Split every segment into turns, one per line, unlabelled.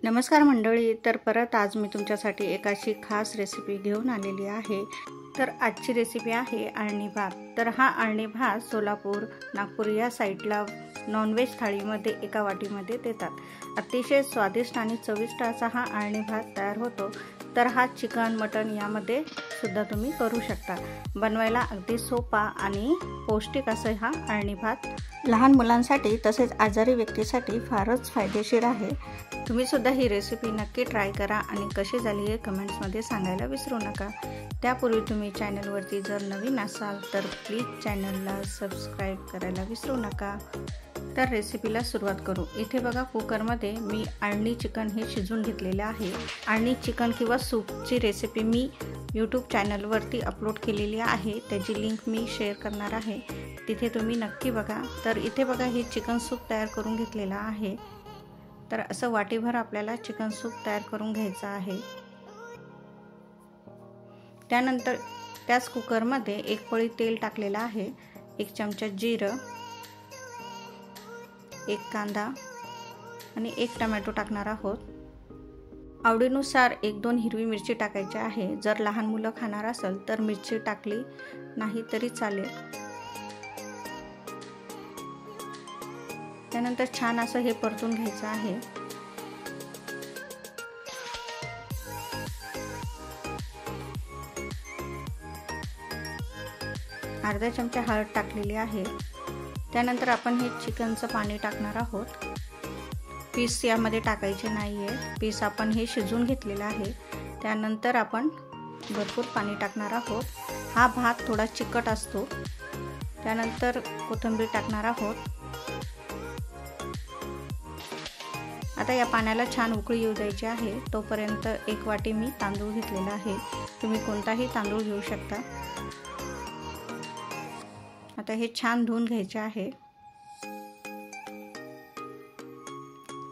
नमस्कार मंडळी, तर परत आज मी तुमच्यासाठी एक अशी खास रेसिपी घेऊन आलेली आहे। तर आजची रेसिपी आहे अळणी भात। तर हा अळणी भात सोलापूर, नागपूर या साईडला नॉनव्हेज थाळीमध्ये एका वाटीमध्ये देतात। अतिशय स्वादिष्ट आणि चविष्ट असा हा अळणी भात तयार होतो। तर हा चिकन, मटन यामध्ये सुद्धा तुम्ही करू शकता। बनवायला अगदी सोपा आणि पौष्टिक असा हा अळणी भात लहान मुलांसाठी तसेच आजारी व्यक्तीसाठी फारच फायदेशीर आहे। तुम्ही सुद्धा ही रेसिपी नक्की ट्राय करा आणि कशी झाली हे कमेंट्समध्ये सांगायला विसरू नका। त्यापूर्वी तुम्ही चॅनलवरती जर नवीन असाल तर प्लीज चॅनलला सबस्क्राईब करायला विसरू नका। तर रेसिपीला सुरुवात करू। इथे बघा कुकरमध्ये मी अळणी चिकन हे शिजवून घेतलेले आहे। अळणी चिकन किंवा सूपची रेसिपी मी यूट्यूब चॅनलवरती अपलोड केलेली आहे, त्याची लिंक मी शेअर करणार आहे, तिथे तुम्ही नक्की बघा। तर इथे बघा हे चिकन सूप तयार करून घेतलेला आहे। तर असं वाटीभर आपल्याला चिकन सूप तयार करून घ्यायचं आहे। त्यानंतर त्याच कुकरमध्ये एक पळी तेल टाकलेलं आहे, एक चमचा जिरं, एक कांदा आणि एक टोमॅटो टाकणार आहोत। आवडीनुसार 1-2 हिरवी मिरची टाकायची आहे। जर लहान मुलं खाणार असेल तर मिरची टाकली नाही तरी चालेल। त्यानंतर छान असं हे परतून घ्यायचं आहे। अर्धा चमचा हळद टाकलेली आहे। त्यानंतर आपण हे चिकनचं पाणी टाकणार आहोत। पीस यामध्ये टाकायचे नाहीये, पीस आपण हे शिजवून घेतलेला आहे। त्यानंतर आपण भरपूर पाणी टाकणार आहोत। हा भात थोडा चिकट असतो। त्यानंतर कोथिंबीर टाकणार आहोत। आता या पाण्याला छान उकळी येऊ द्यायची आहे। तोपर्यंत एक वाटी मी तांदूळ घेतलेला आहे, तुम्ही कोणताही तांदूळ घेऊ शकता। आता हे छान धुवून घ्यायचे आहे।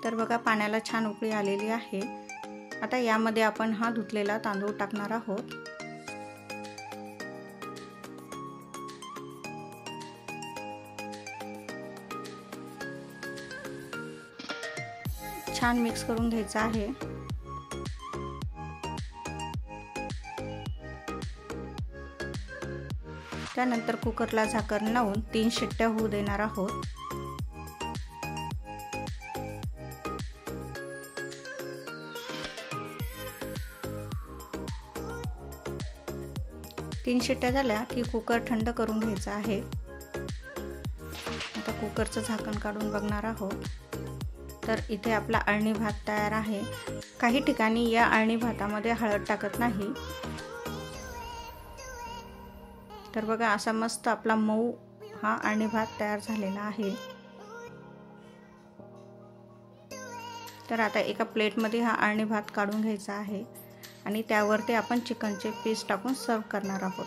तर बघा पाण्याला छान उकळी आलेली आहे। आता यामध्ये आपण हा धुतलेला तांदूळ टाकणार आहोत। छान मिक्स करून घ्यायचा आहे। त्यानंतर कुकरला झाकण लावून 3 शिट्ट्या होऊ देणार आहोत। तीन शिट्ट्या झाल्या की कुकर थंड करून घ्यायचा आहे। आता कुकरचं झाकण काढून बघणार आहोत। तर इथे आपला अळणी भात तयार आहे। काही ठिकाणी या अळणी भातामध्ये हळद टाकत नाही। तर बघा असा मस्त आपला मऊ हा अळणी भात तयार झालेला आहे। तर आता एका प्लेटमध्ये हा अळणी भात काढून घ्यायचा आहे आणि त्यावरती आपण चिकनचे पीस टाकून सर्व करणार आहोत।